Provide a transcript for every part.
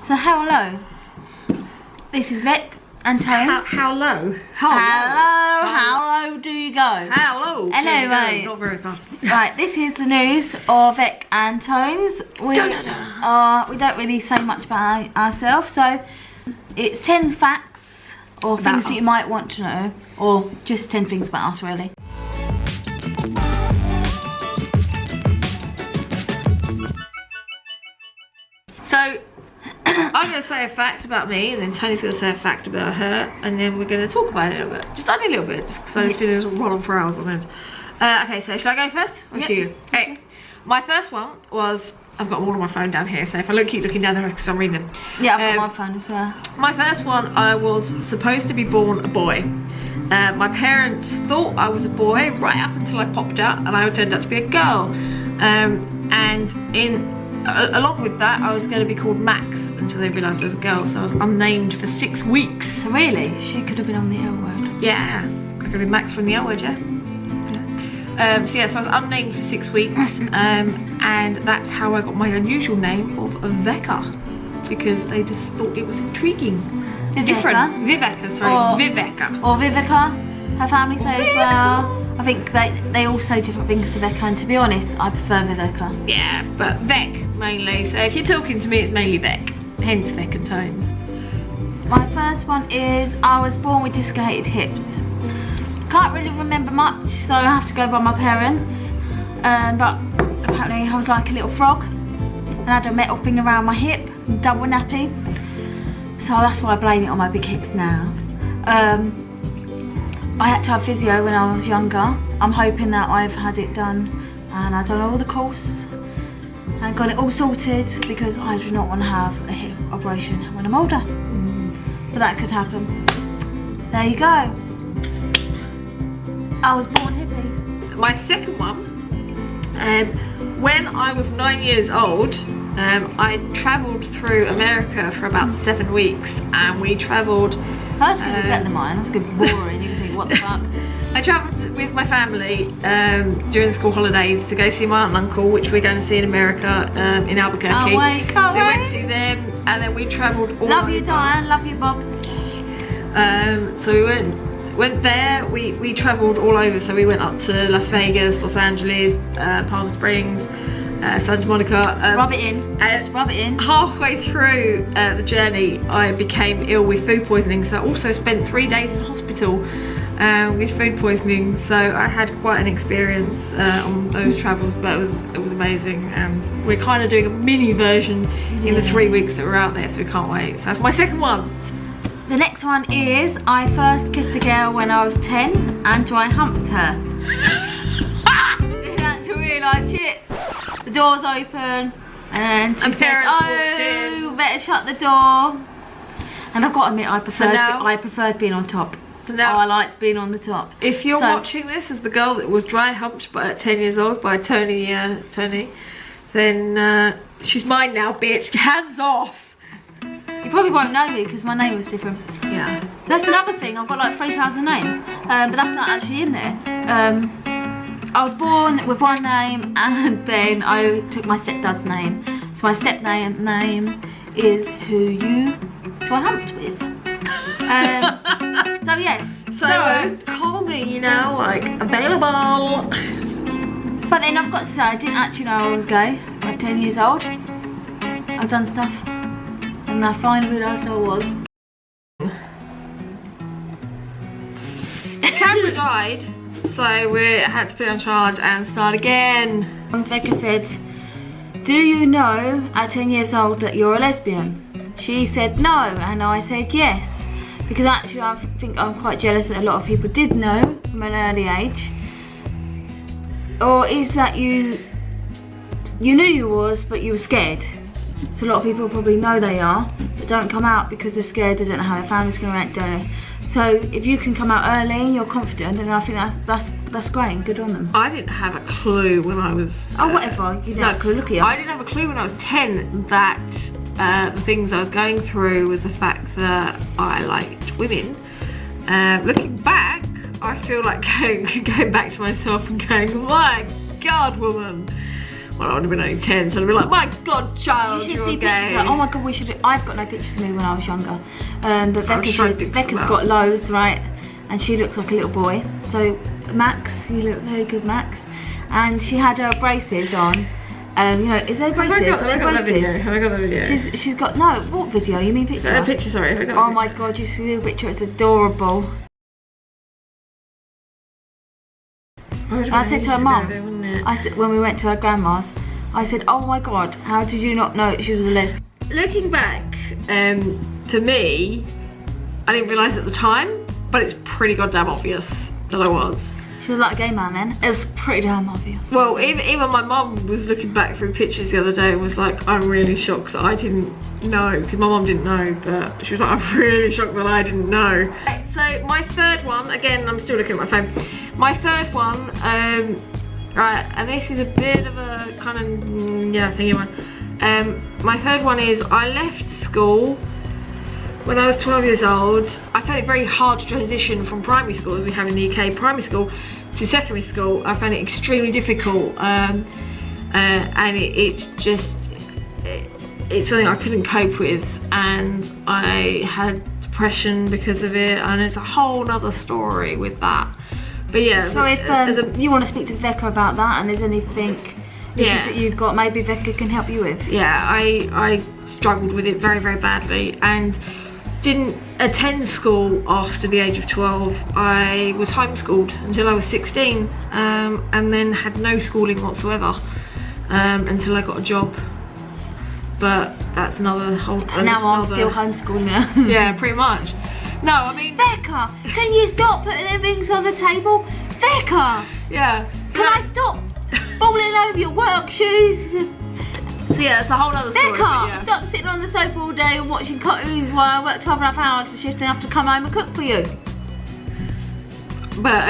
So hello, this is vecandtones. How low? How low do you go? Hello. Anyway, not very far. Right, this is the news of vecandtones. We don't really say much about ourselves, so it's 10 facts or About things that you us. might want to know, or just 10 things about us really. So, I'm going to say a fact about me, and then Tony's going to say a fact about her, and then we're going to talk about it a little bit. Just only a little bit, just because those videos will run on for hours on end. Okay, so should I go first? Or should you? Okay. My first one was, I've got them all on my phone down here, so if I keep looking down there, it's because I'm reading them. Yeah, I've got my phone as well. My first one, I was supposed to be born a boy. My parents thought I was a boy right up until I popped out, and I turned out to be a girl. Along with that, I was going to be called Max until they realised I was a girl, so I was unnamed for 6 weeks. So really, she could have been on the L word. Yeah, I could have been Max from the L word, yeah. So I was unnamed for 6 weeks, and that's how I got my unusual name of Vecca, because they just thought it was intriguing. Different. Viveka, sorry. Viveka. Or Vivica, her family say as well. I think they all say different things to Vecca, and to be honest, I prefer Vivica. Yeah, but Vec mainly, so if you're talking to me, it's mainly Vec, hence vecandtones. My first one is, I was born with dislocated hips. Can't really remember much, so I have to go by my parents. But apparently I was like a little frog, and I had a metal thing around my hip, double nappy. So that's why I blame it on my big hips now. I had to have physio when I was younger. I'm hoping that I've had it done, and I've done all the course and got it all sorted, because I do not want to have a hip operation when I'm older. But that could happen. There you go. I was born hippie. My second one, when I was 9 years old, I travelled through America for about 7 weeks, and we travelled. That's going to be better than mine. That's going to be boring. You can think, what the fuck? I travelled with my family during the school holidays to go see my aunt and uncle, which we're going to see in America, in Albuquerque. Can't wait, can't so we went wait. to see them, and then we travelled all Love you, over. Diane. Love you, Bob. So we went there. We travelled all over. So we went up to Las Vegas, Los Angeles, Palm Springs, Santa Monica. Rub it in. Just rub it in. Halfway through the journey, I became ill with food poisoning, so I also spent 3 days in hospital with food poisoning. So I had quite an experience on those travels, but it was amazing, and we're kind of doing a mini version in the 3 weeks that we're out there, so we can't wait. So that's my second one. The next one is, I first kissed a girl when I was 10 and I humped her. Didn't actually realise shit. The door's open and she said, parents walked oh, in. better shut the door. And I've got to admit, I preferred being on top. So now, I liked being on the top. if you're watching this as the girl that was dry humped at 10 years old by Tony, then she's mine now, bitch. Hands off. You probably won't know me because my name was different. Yeah. That's another thing, I've got like 3,000 names, but that's not actually in there. I was born with one name, and then I took my stepdad's name. So my stepname name is who you dry humped with. So yeah. So call me, you know, like, available. But then I've got to say, I didn't actually know I was gay at 10 years old. I've done stuff, and I finally realised I was. Camera died, so we had to put it on charge and start again. Becca said, do you know at 10 years old that you're a lesbian? She said no, and I said yes. Because actually I think I'm quite jealous that a lot of people did know from an early age. Or is that you knew you was, but you were scared? So a lot of people probably know they are, but don't come out because they're scared, they don't know how their family's going to react, don't they? So if you can come out early, you're confident, then I think that's great, good on them. I didn't have a clue when I was... oh, whatever, you didn't have a clue, look at you. I didn't have a clue when I was 10 that the things I was going through was the fact that I liked women. Looking back, I feel like going back to myself and going, my God, woman, well, I would have been only 10, so I'd be like, my God, child, You should you're see gay. pictures. Like, oh my God, we should. I've got no pictures of me when I was younger, but Becca's got loads, right? And she looks like a little boy. So Max, you look very good, Max. And she had her braces on. You know, is there braces? Have I got that video? She's got, no, what video? You mean picture? Picture, sorry. Oh my God, you see the picture, it's adorable. I said to her mum, I said, when we went to her grandma's, I said, oh my God, how did you not know she was a lesbian? Looking back, to me, I didn't realise at the time, but it's pretty goddamn obvious that I was. She was like a gay man then. It was pretty damn obvious. Well, even my mum was looking back through pictures the other day and was like, I'm really shocked that I didn't know, because my mum didn't know, but she was like, I'm really shocked that I didn't know. Right, so my third one, again, I'm still looking at my phone. My third one, right, and this is a bit of a kind of, yeah, thingy one. My third one is, I left school when I was 12 years old. I found it very hard to transition from primary school, as we have in the UK, primary school to secondary school. I found it extremely difficult, and it's something I couldn't cope with, and I had depression because of it, and it's a whole nother story with that. But yeah. So if you want to speak to Becca about that, and there's anything issues that you've got, maybe Becca can help you with. Yeah, I struggled with it very, very badly, and didn't attend school after the age of 12. I was homeschooled until I was 16, and then had no schooling whatsoever until I got a job. But that's another whole. Now I'm still homeschooling. Yeah, pretty much. No, I mean, Becca, can you stop putting the things on the table? Becca! Yeah. Can I stop falling over your work shoes? So yeah, it's a whole other story. Becca, stop sitting on the sofa all day and watching cartoons while I work 12.5 hours a shift and have to come home and cook for you. But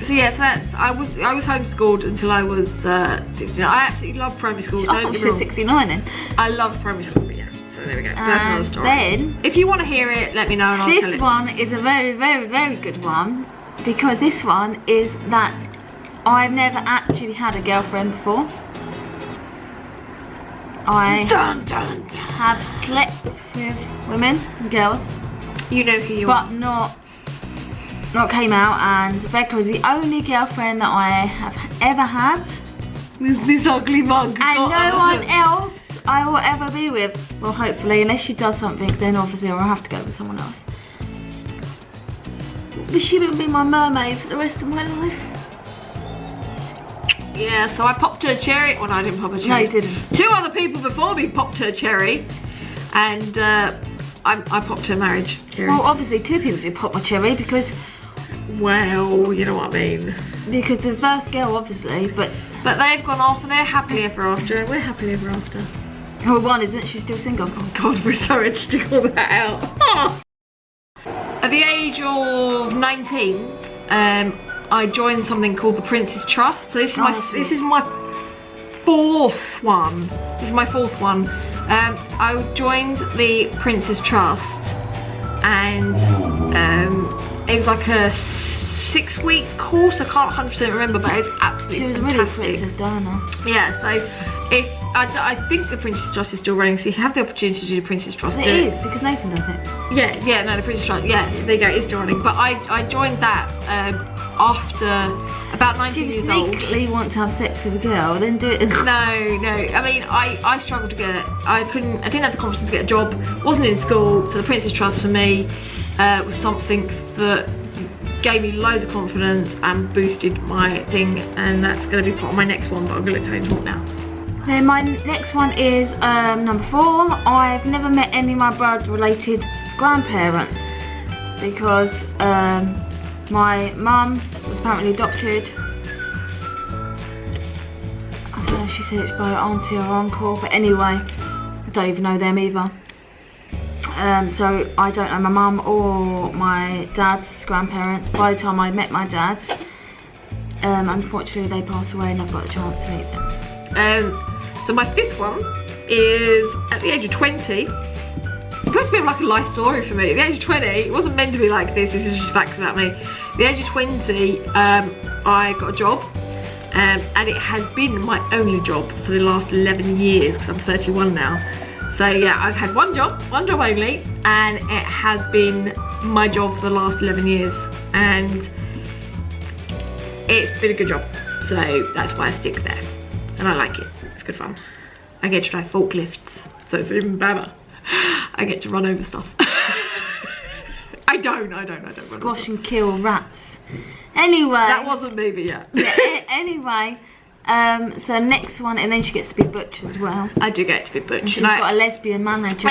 so yeah, so that's I was homeschooled until I was 16. I absolutely loved primary school. I thought you said 69 then. I loved primary school, but yeah. So there we go. That's another story. Then, if you want to hear it, let me know and I'll tell it. This one is a very, very, very good one, because this one is that I've never actually had a girlfriend before. I have slept with women and girls. You know who you are. But not came out, and Becca is the only girlfriend that I have ever had. This ugly mug. And no one else I will ever be with. Well, hopefully, unless she does something, then obviously I'll have to go with someone else. But she will be my mermaid for the rest of my life. Yeah, so I popped her cherry. Well, no, I didn't pop her cherry. No, you didn't. 2 other people before me popped her cherry, and I popped her marriage cherry. Well, obviously 2 people did pop my cherry because... Well, you know what I mean. Because the first girl, obviously, but they've gone off and they're happily ever after, and we're happily ever after. Oh, one isn't. She's still single. Oh God, we're so rich to call that out. At the age of 19, I joined something called the Prince's Trust. So this is my 4th one. This is my 4th one. I joined the Prince's Trust, and it was like a 6-week course. I can't 100% remember, but it was absolutely fantastic. Really Princess Diana. Yeah, so if I think the Prince's Trust is still running, so if you have the opportunity to do the Prince's Trust, it is, because Nathan does it. Yeah, no, the Prince's Trust, yeah, there you go, it's still running. But I joined that after about 19 years old. If you sneakily want to have sex with a girl, then do it. No, I mean, I struggled to get, I didn't have the confidence to get a job, wasn't in school, so the Prince's Trust for me was something that gave me loads of confidence and boosted my thing, and that's going to be part of my next one, but I'm going to let Tony talk now. Then my next one is number 4. I've never met any of my blood related grandparents, because my mum was apparently adopted. I don't know if she said it's by her auntie or uncle, but anyway, I don't even know them either. So I don't know my mum or my dad's grandparents. By the time I met my dad, unfortunately they passed away and I've got a chance to meet them. So my 5th one is at the age of 20. It's supposed to be like a life story for me. At the age of 20, it wasn't meant to be like this is just facts about me. At the age of 20, I got a job, and it has been my only job for the last 11 years because I'm 31 now. So yeah, I've had one job only, and it has been my job for the last 11 years, and it's been a good job. So that's why I stick there, and I like it. It's good fun. I get to drive forklifts, so it's even better. I get to run over stuff. I don't Squash and kill rats. Anyway. That wasn't me, but yeah. Yeah, anyway, so next one, and then she gets to be butch as well. I do get to be butch. And she's got a lesbian manager.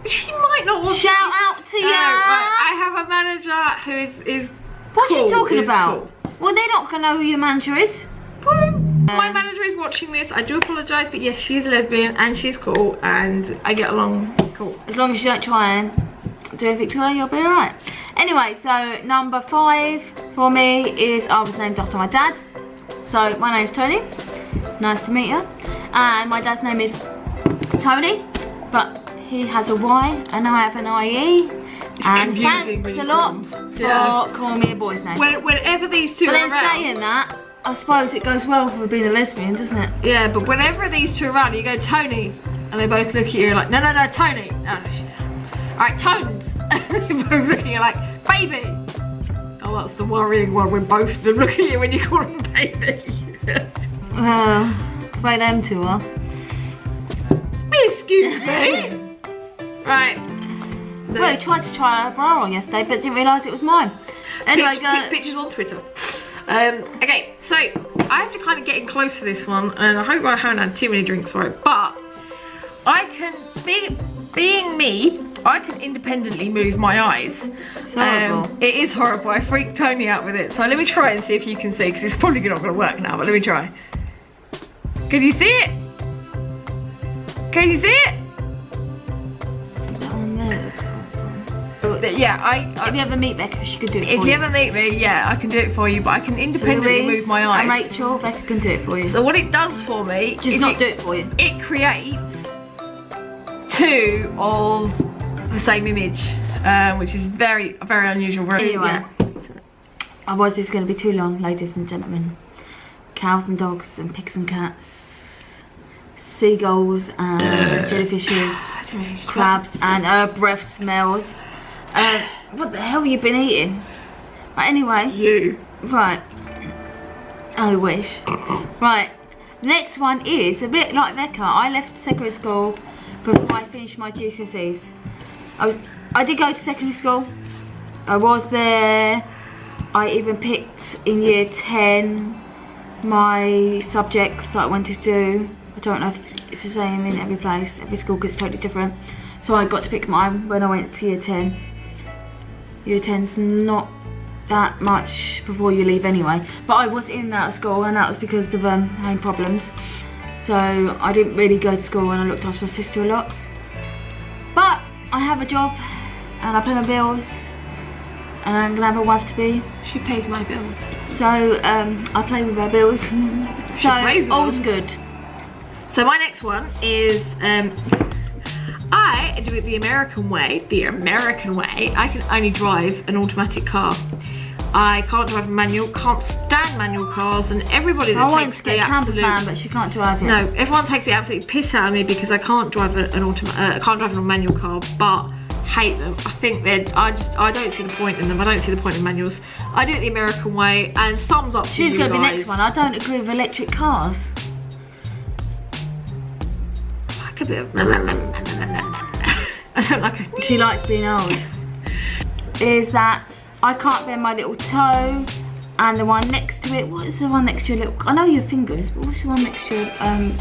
She might not want Shout out to you. Right, I have a manager who is What's cool, she talking about? Cool. Well, they're not going to know who your manager is. My manager is watching this. I do apologise, but yes, she is a lesbian and she's cool, and I get along cool. As long as you don't try and do anything to her, you'll be alright. Anyway, so number 5 for me is I was named after my dad. So my name's Tony. Nice to meet you. And my dad's name is Tony, but he has a Y and I have an IE. And thanks a lot for calling me a boy's name. Whenever these two but are then around, saying that, I suppose it goes well for being a lesbian, doesn't it? Yeah, but whenever these two are around, you go Tony, and they both look at you like, no, Tony. Oh, shit. Alright, Tones. And they both look at you like, baby. Oh, that's the worrying one when both of them look at you when you call them baby. Well, right, them two are. Excuse me. Right. Well, he tried to try her bra on yesterday, but didn't realise it was mine. Anyway, pictures on Twitter. Okay, so I have to kind of get in close for this one, and I hope I haven't had too many drinks for it, but I can, being me, I can independently move my eyes. It's horrible. It is horrible. I freaked Tony out with it, so let me try and see if you can see, because it's probably not going to work now, but let me try. Can you see it? Can you see it? Yeah, if you ever meet Becca, she could do it for you. If you ever meet me, yeah, I can do it for you, but I can independently move my eyes. And Rachel, Becca can do it for you. So what it does for me, just not do it for you. It creates two of the same image, which is very, very unusual. Anyway, otherwise this is going to be too long, ladies and gentlemen. Cows and dogs and pigs and cats, seagulls and jellyfishes, crabs and her breath smells. What the hell have you been eating? Right, anyway. You. Right. I wish. Right. Next one is a bit like Becca. I left secondary school before I finished my GCSEs. I did go to secondary school. I was there. I even picked in year 10 my subjects that I wanted to do. I don't know if it's the same in every place, every school, because it's totally different. So I got to pick mine when I went to year 10. Year 10's not that much before you leave anyway. But I was in that school, and that was because of having problems. So I didn't really go to school, and I looked after my sister a lot. But I have a job, and I pay my bills, and I'm gonna have a wife to be. She pays my bills. So I play with her bills. So all's good. So my next one is I do it the American way. The American way. I can only drive an automatic car. I can't drive a manual. Can't stand manual cars, and everybody that takes the absolute. Fan, but she can't drive it. No, everyone takes the absolute piss out of me because I can't drive I can't drive a manual car, but hate them. I think I don't see the point in them. I don't see the point in manuals. I do it the American way, and thumbs up to you guys. She's gonna be next one. I don't agree with electric cars. A bit of I don't like it. She likes being old. Is that I can't bend my little toe, and the one next to it, what is the one next to your little, I know your fingers, but what's the one next to your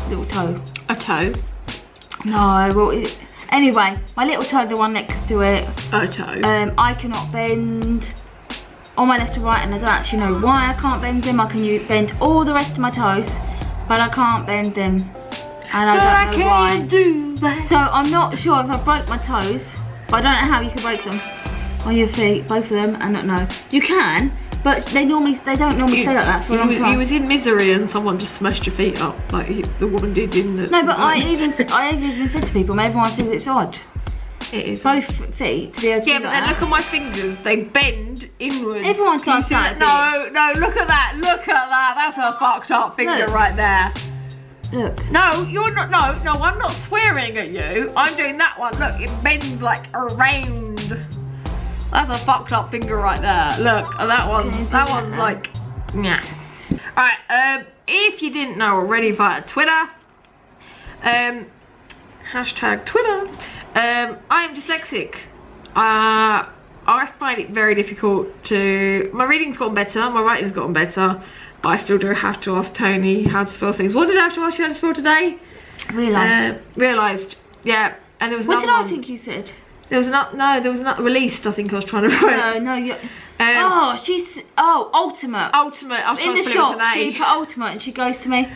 little toe? A toe? No, well, anyway, my little toe, the one next to it. A toe. I cannot bend on my left or right, and I don't actually know why I can't bend them. I can bend all the rest of my toes, but I can't bend them. And I don't know why. Do that. So I'm not sure if I broke my toes, but I don't know how you can break them on your feet, both of them. I don't know. You can, but they don't normally stay like that for a long time. You was in misery and someone just smashed your feet up, like the woman did in the. No, but I even said to people, everyone says it's odd. It is. Both feet to be able to Yeah, do but that. then look at my fingers. They bend inwards. Everyone Can you does see that. No, look at that. Look at that. That's a fucked up finger Look. right there. Look. No, you're not. No, I'm not swearing at you. I'm doing that one. Look, it bends like around. That's a fucked up finger right there. Look, and that one's like, yeah. All right. If you didn't know already via Twitter, hashtag Twitter. I am dyslexic. I find it very difficult to. My reading's gotten better. My writing's gotten better. But I still do have to ask Tony how to spell things. What did I have to ask you how to spell today? Realised. Yeah. And there was What another did I one. think you said? There was not. No, there was not released. I think I was trying to write. No, you. Ultimate. Ultimate. I was In trying the to spell it with shop, an A. she put ultimate, and she goes to me,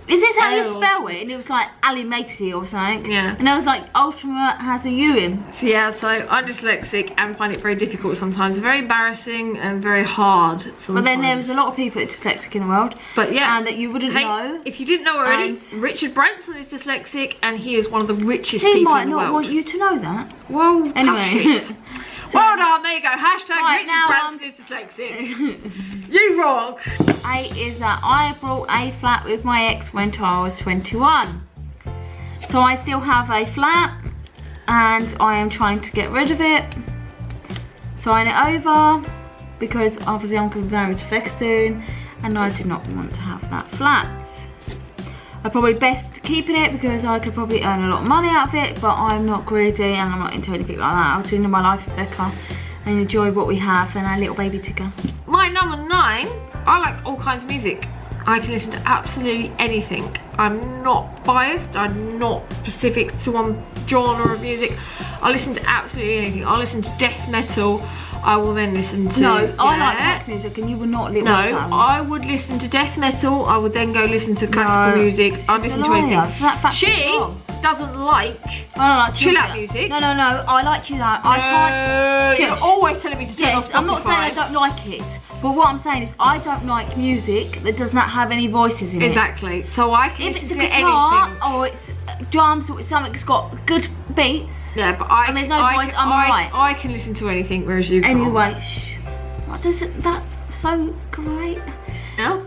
"Is this how you Oh. spell it?" And it was like Alimatey or something. Yeah. And I was like, "Ultimate has a U in." So yeah, so I'm dyslexic and find it very difficult sometimes. Very embarrassing and very hard sometimes. But then there was a lot of people that's dyslexic in the world. But yeah. And that you wouldn't know. If you didn't know already, And- Richard Branson is dyslexic and he is one of the richest He people might in the not world. want you to know that. Well, tough Anyway. shit. Well done, there you go. Hashtag Right, Richard now, Branson is dyslexic. You rock. 8 is that I brought a flat with my ex when I was 21. So I still have a flat and I am trying to get rid of it. Sign it over because obviously I'm going to be married to Becca soon and I do not want to have that flat. I'm probably best keeping it because I could probably earn a lot of money out of it, but I'm not greedy and I'm not into anything like that. I'll tune in my life with Becca and enjoy what we have and our little baby Tigger. My number 9, I like all kinds of music. I can listen to absolutely anything. I'm not biased, I'm not specific to one genre of music. I listen to absolutely anything. I listen to death metal. I will then listen to... No, I like rock music and you would not watch that one. I would listen to death metal. I would then go listen to classical music. I'd listen to anything. She doesn't like chill out music. No, I like chill out. I can't. You're always telling me to turn off Spotify. I'm not saying I don't like it, but what I'm saying is I don't like music that does not have any voices in it. Exactly. So I can If listen it's a to guitar anything. or it's drums or it's something that's got good beats. Yeah, but and there's no voice, I'm alright. I can listen to anything, whereas you can't. Anyway, what does it? That's so great. Yeah.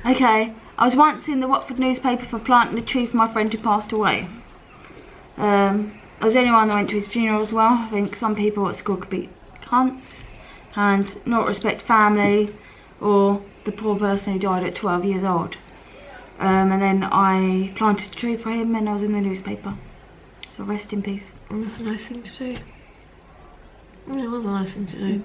Okay, I was once in the Watford newspaper for planting a tree for my friend who passed away. I was the only one that went to his funeral as well. I think some people at school could be cunts and not respect family or the poor person who died at 12 years old. And then I planted a tree for him and I was in the newspaper. So rest in peace. That's a nice thing to do. It was a nice thing to do.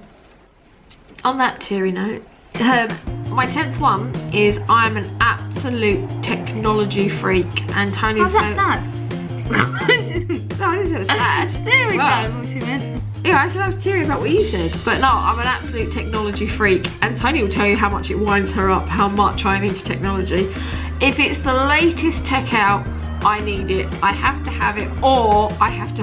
On that cheery note, my 10th one is I'm an absolute technology freak and Tony's How's that sad? No, I didn't say it was sad. Very Well, sad what she meant. Yeah, I said I was teary about what you said. But no, I'm an absolute technology freak and Tony will tell you how much it winds her up, how much I'm into technology. If it's the latest tech out, I need it. I have to have it, or I have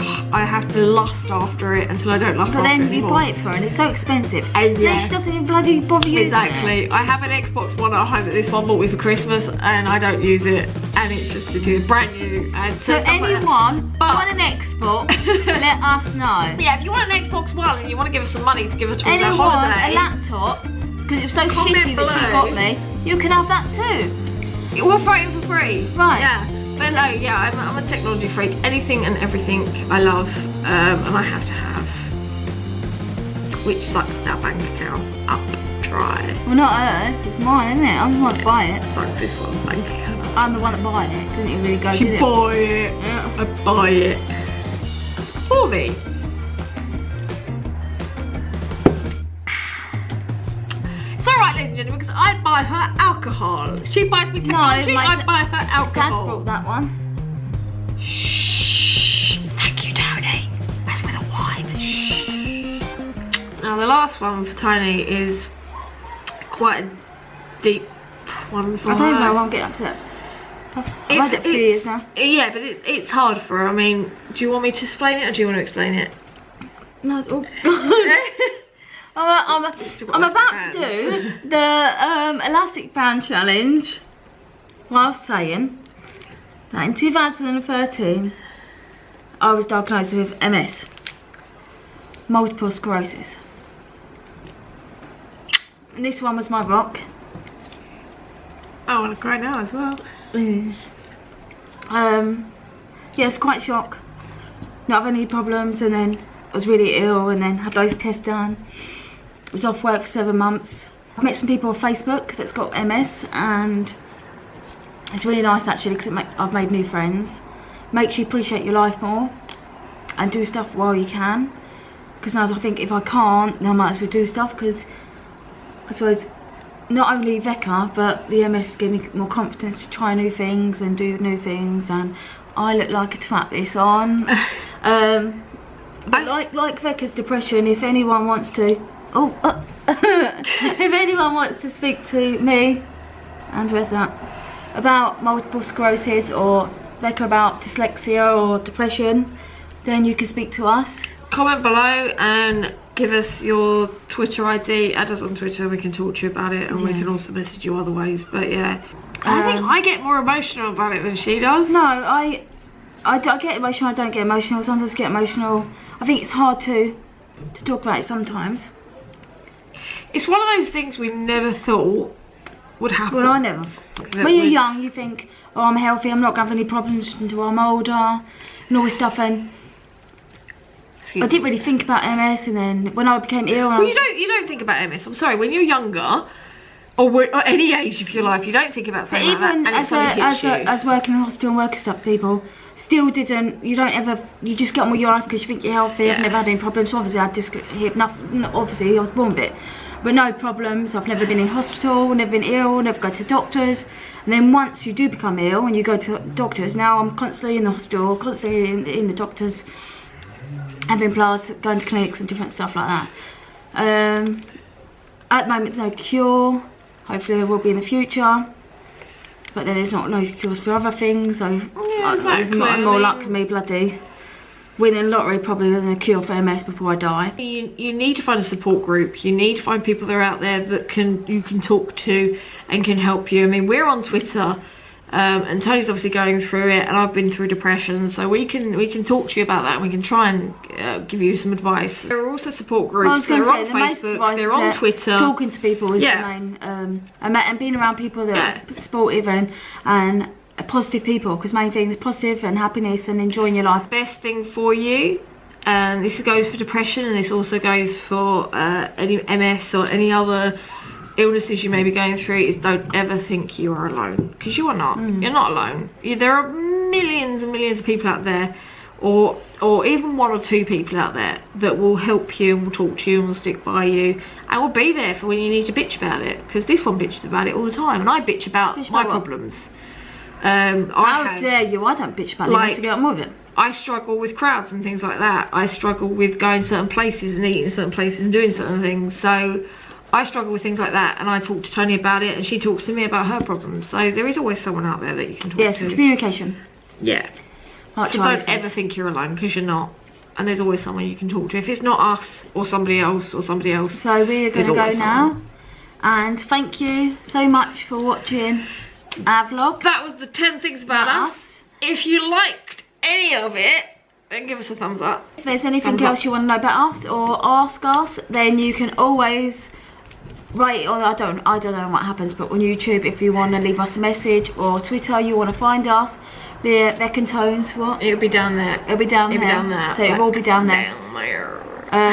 to lust after it until I don't lust after it anymore. But then you buy it for her and it's so expensive. And then she doesn't even bloody bother using it. Exactly. I have an Xbox One at home that this one bought me for Christmas and I don't use it and it's just to do brand new. And so anyone want an Xbox, let us know. Yeah, if you want an Xbox One and you want to give us some money to give us towards our anyone holiday. a laptop, because it was so Comment shitty that she got me, you can have that too. We'll throw it in for free. Right. Yeah. But no, yeah, I'm a technology freak. Anything and everything I love, and I have to have. Which sucks our bank account up dry. Well, not hers, it's mine, isn't it? I'm the one to buy it. Sucks this one's bank account up. I'm the one that buy it. Didn't it really go, She did it? buy it. Yeah. I buy it. For me. It's alright, ladies and gentlemen, because I buy her alcohol. She buys me technology, I buy her Dad alcohol. brought that one. Shh. Thank you, Tony. That's with a wine. Shh. Now the last one for Tony is quite a deep one for her. I don't know, I'm getting upset. I've had it for years now. Yeah, but it's hard for her. I mean, do you want me to explain it or do you want to explain it? No, it's all good. I'm about to do the elastic band challenge. Well, I was saying that in 2013 I was diagnosed with MS. multiple sclerosis. And this one was my rock. I want to cry now as well. Yeah, it's quite shock. Not have any problems, and then I was really ill, and then had loads of tests done. I was off work for 7 months. I met some people on Facebook that's got MS, and it's really nice actually, because I've made new friends. Makes you appreciate your life more and do stuff while you can. Because now I think if I can't, then I might as well do stuff, because I suppose not only VECA, but the MS gave me more confidence to try new things and do new things, and I look like a twat this on. But like VECA's depression, if anyone wants to, if anyone wants to speak to me, and where's that, about multiple sclerosis, or VECA about dyslexia or depression, then you can speak to us. Comment below and give us your Twitter ID. Add us on Twitter, we can talk to you about it, and we can also message you other ways. But yeah, I think I get more emotional about it than she does. No, I get emotional, I don't get emotional. Sometimes I get emotional. I think it's hard to talk about it sometimes. It's one of those things we never thought would happen. Well, I never. When you're young, you think, oh, I'm healthy, I'm not going to have any problems until I'm older, and all this stuff, and I didn't really think about MS, and then when I became ill... Well, you don't think about MS, I'm sorry, when you're younger, or any age of your life, you don't think about something like that, and as working in the hospital and working stuff, people still didn't, you just get on with your life because you think you're healthy. I've never had any problems. Obviously I had disc hip, nothing, obviously I was born with it, but no problems. I've never been in hospital, never been ill, never go to doctors. And then once you do become ill and you go to doctors, now I'm constantly in the hospital, constantly in the doctors, having bloods, going to clinics and different stuff like that. At the moment, there's no cure. Hopefully there will be in the future, but then there's not no cures for other things. So yeah, exactly. There's more luck for me bloody winning the lottery probably than a cure for MS before I die. You need to find a support group. You need to find people that are out there that you can talk to and can help you. I mean, we're on Twitter. And Tony's obviously going through it, and I've been through depression, so we can talk to you about that, and we can try and give you some advice. There are also support groups. They're on Facebook, they're on Twitter. Talking to people is the main, and being around people that are supportive and positive people, because main thing is positive and happiness and enjoying your life. Best thing for you, and this goes for depression, and this also goes for any MS or any other illnesses you may be going through, is don't ever think you are alone, because you are not. You're not alone. There are millions and millions of people out there, or even 1 or 2 people out there that will help you and will talk to you and will stick by you and will be there for when you need to bitch about it, because this one bitches about it all the time, and I bitch about my problems. How dare you? I don't bitch about it. I to get on with it. I struggle with crowds and things like that. I struggle with going certain places and eating certain places and doing certain things, so I struggle with things like that, and I talk to Tony about it, and she talks to me about her problems. So there is always someone out there that you can talk to. Yes, communication. Yeah. Like so don't ever think you're alone, because you're not. And there's always someone you can talk to. If it's not us or somebody else or somebody else. So we are going to go now. And thank you so much for watching our vlog. That was the 10 things about us. If you liked any of it, then give us a thumbs up. If there's anything else you want to know about us or ask us, then you can always write on, I don't know what happens, but on YouTube, if you want to leave us a message, or Twitter, you want to find us, the vecandtones, what? It'll be down there. It'll be down there. So it will be down there.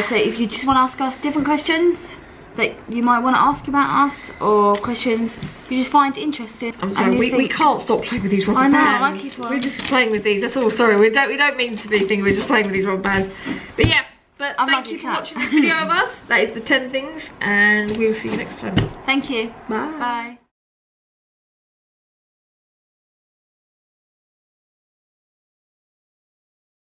So if you just want to ask us different questions that you might want to ask about us, or questions you just find interesting. I'm sorry, we can't stop playing with these rubber bands. We're just playing with these, that's all. Sorry, we don't mean to be thinking, we're just playing with these rubber bands. But yeah. But thank you for watching this video of us. That is the 10 things, and we'll see you next time. Thank you. Bye. Bye.